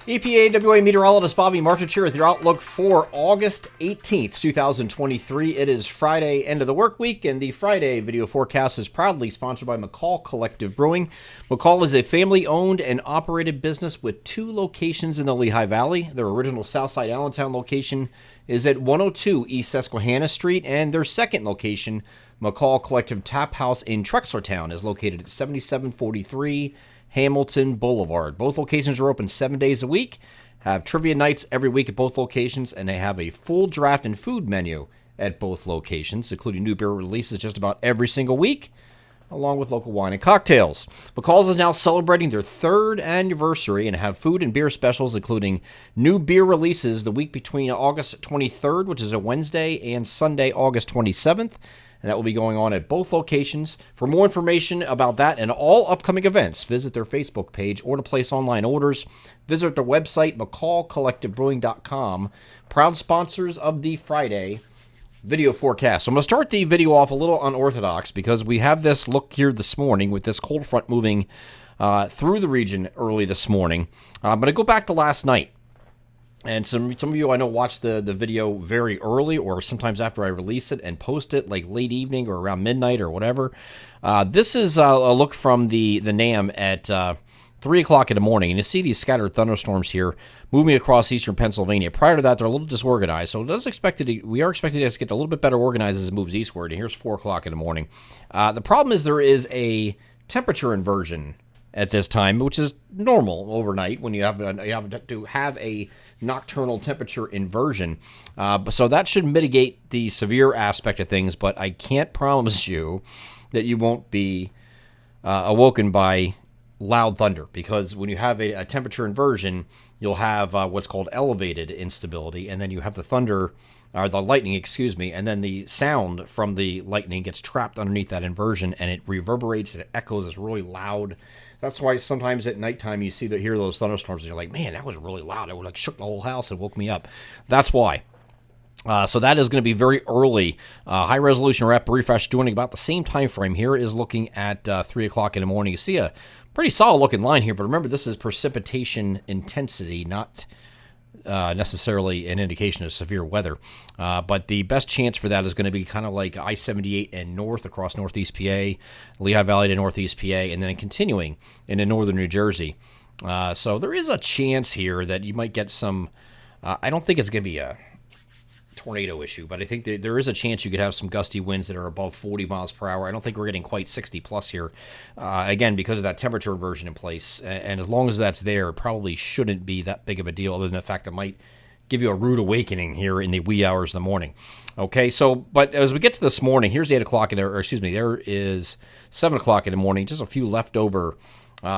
EPAWA meteorologist Bobby Martich here with your outlook for August 18th, 2023. It is Friday, end of the work week, and the Friday video forecast is proudly sponsored by McCall Collective Brewing. McCall is a family-owned and operated business with 2 locations in the Lehigh Valley. Their original Southside Allentown location is at 102 East Susquehanna Street, and their second location, McCall Collective Tap House in Trexlertown, is located at 7743 Hamilton Boulevard. Both locations are open 7 days a week, have trivia nights every week at both locations, and they have a full draft and food menu at both locations, including new beer releases just about every single week, along with local wine and cocktails. McCall's is now celebrating their 3rd anniversary and have food and beer specials, including new beer releases the week between August 23rd, which is a Wednesday, and Sunday, August 27th. And that will be going on at both locations. For more information about that and all upcoming events, visit their Facebook page or to place online orders, visit their website, mccallcollectivebrewing.com. Proud sponsors of the Friday video forecast. So I'm going to start the video off a little unorthodox because we have this look here this morning with this cold front moving through the region early this morning. But I go back to last night. And some of you I know watch the video very early or sometimes after I release it and post it like late evening or around midnight or whatever. This is a look from the NAM at 3 o'clock in the morning. And you see these scattered thunderstorms here moving across eastern Pennsylvania. Prior to that, they're a little disorganized. So we are expecting this to get a little bit better organized as it moves eastward. And here's 4 o'clock in the morning. The problem is there is a temperature inversion at this time, which is normal overnight when you have to have a nocturnal temperature inversion. So that should mitigate the severe aspect of things, but I can't promise you that you won't be awoken by loud thunder, because when you have a temperature inversion, you'll have what's called elevated instability, and then you have the thunder, or the lightning, and then the sound from the lightning gets trapped underneath that inversion, and it reverberates and it echoes. It's really loud. That's why sometimes at nighttime you hear those thunderstorms and you're like, man, that was really loud. It shook the whole house and woke me up. That's why. So that is going to be very early. High resolution rapid refresh doing about the same time frame. Here is looking at 3 o'clock in the morning. You see a pretty solid looking line here, but remember this is precipitation intensity, not necessarily an indication of severe weather. But the best chance for that is going to be kind of like I-78 and north across Northeast PA, Lehigh Valley to Northeast PA, and then continuing into northern New Jersey. So there is a chance here that you might get some, I don't think it's going to be a tornado issue, but I think there is a chance you could have some gusty winds that are above 40 miles per hour. I don't think we're getting quite 60 plus here, again, because of that temperature inversion in place. And as long as that's there, it probably shouldn't be that big of a deal, other than the fact it might give you a rude awakening here in the wee hours of the morning. Okay, so, but as we get to this morning, here's 8 o'clock, there is 7 o'clock in the morning, just a few leftover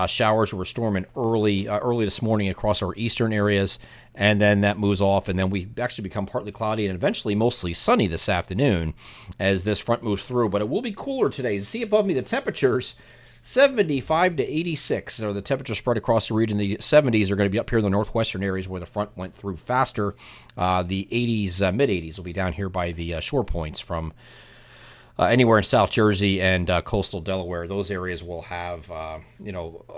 showers were storming early this morning across our eastern areas, and then that moves off, and then we actually become partly cloudy and eventually mostly sunny this afternoon as this front moves through. But it will be cooler today. You see above me the temperatures, 75 to 86. So the temperature spread across the region. The 70s are going to be up here in the northwestern areas where the front went through faster. The 80s, mid-80s will be down here by the shore points from anywhere in South Jersey and coastal Delaware. Those areas will have, a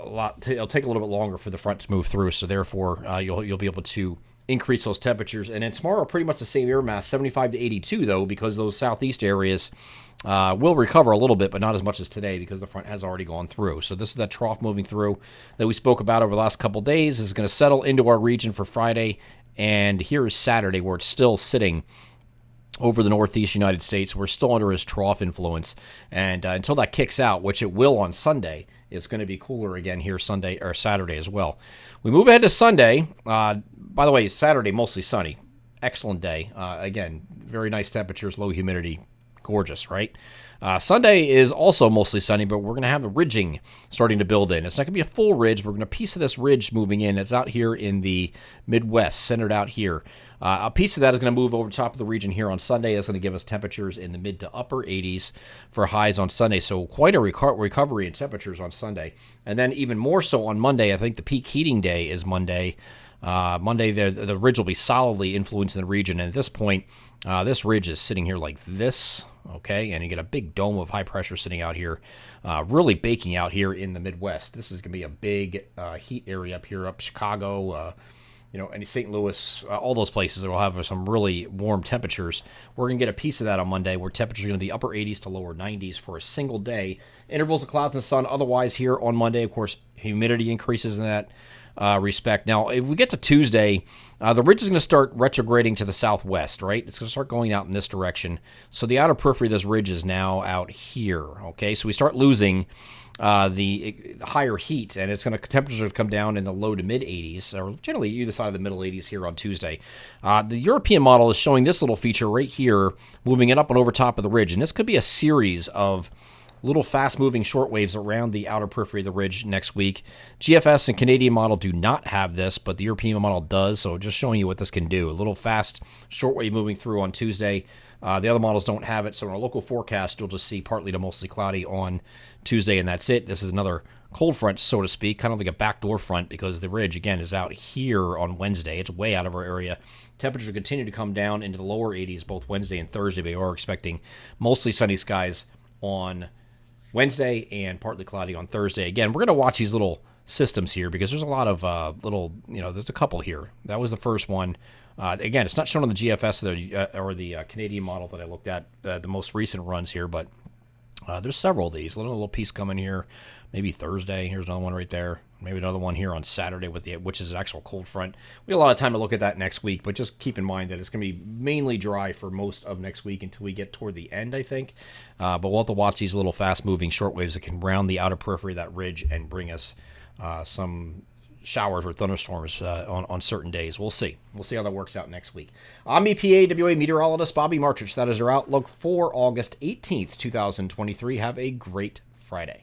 lot. It'll take a little bit longer for the front to move through, so therefore you'll be able to increase those temperatures. And then tomorrow, pretty much the same air mass, 75 to 82 though, because those southeast areas will recover a little bit, but not as much as today because the front has already gone through. So this is that trough moving through that we spoke about over the last couple days. Is going to settle into our region for Friday, and here is Saturday where it's still sitting over the northeast United States. We're still under his trough influence, and until that kicks out, which it will on Sunday, it's going to be cooler again here Sunday or Saturday as well. We move ahead to Sunday. By the way, Saturday mostly sunny, excellent day. Again, very nice temperatures, low humidity, gorgeous, right? Sunday is also mostly sunny, but we're going to have a ridging starting to build in. It's not going to be a full ridge. We're going to piece of this ridge moving in. It's out here in the Midwest, centered out here. A piece of that is going to move over the top of the region here on Sunday. That's going to give us temperatures in the mid to upper 80s for highs on Sunday. So quite a recovery in temperatures on Sunday. And then even more so on Monday. I think the peak heating day is Monday. Monday, the ridge will be solidly influencing the region. And at this point, this ridge is sitting here like this, okay? And you get a big dome of high pressure sitting out here, really baking out here in the Midwest. This is going to be a big heat area up here, up Chicago, any St. Louis, all those places that will have some really warm temperatures. We're going to get a piece of that on Monday, where temperatures are going to be upper 80s to lower 90s for a single day. Intervals of clouds and sun otherwise here on Monday. Of course, humidity increases in that respect. Now, if we get to Tuesday, the ridge is going to start retrograding to the southwest, right? It's going to start going out in this direction. So the outer periphery of this ridge is now out here, okay? So we start losing the higher heat, and temperatures are going to come down in the low to mid 80s, or generally either side of the middle 80s here on Tuesday. The European model is showing this little feature right here, moving it up and over top of the ridge, and this could be a series of little fast-moving shortwaves around the outer periphery of the ridge next week. GFS and Canadian model do not have this, but the European model does, so just showing you what this can do. A little fast shortwave moving through on Tuesday. The other models don't have it, so in our local forecast, you'll just see partly to mostly cloudy on Tuesday, and that's it. This is another cold front, so to speak, kind of like a backdoor front, because the ridge, again, is out here on Wednesday. It's way out of our area. Temperatures continue to come down into the lower 80s both Wednesday and Thursday. We are expecting mostly sunny skies on Wednesday and partly cloudy on Thursday. Again, we're going to watch these little systems here because there's a lot of there's a couple here. That was the first one. Again, it's not shown on the GFS or the Canadian model that I looked at, the most recent runs here, but there's several of these. A little piece coming here, maybe Thursday. Here's another one right there. Maybe another one here on Saturday which is an actual cold front. We have a lot of time to look at that next week, but just keep in mind that it's going to be mainly dry for most of next week until we get toward the end, I think. But we'll have to watch these little fast-moving shortwaves that can round the outer periphery of that ridge and bring us some showers or thunderstorms on certain days. We'll see. We'll see how that works out next week. I'm EPAWA meteorologist Bobby Martich. That is our outlook for August 18th, 2023. Have a great Friday.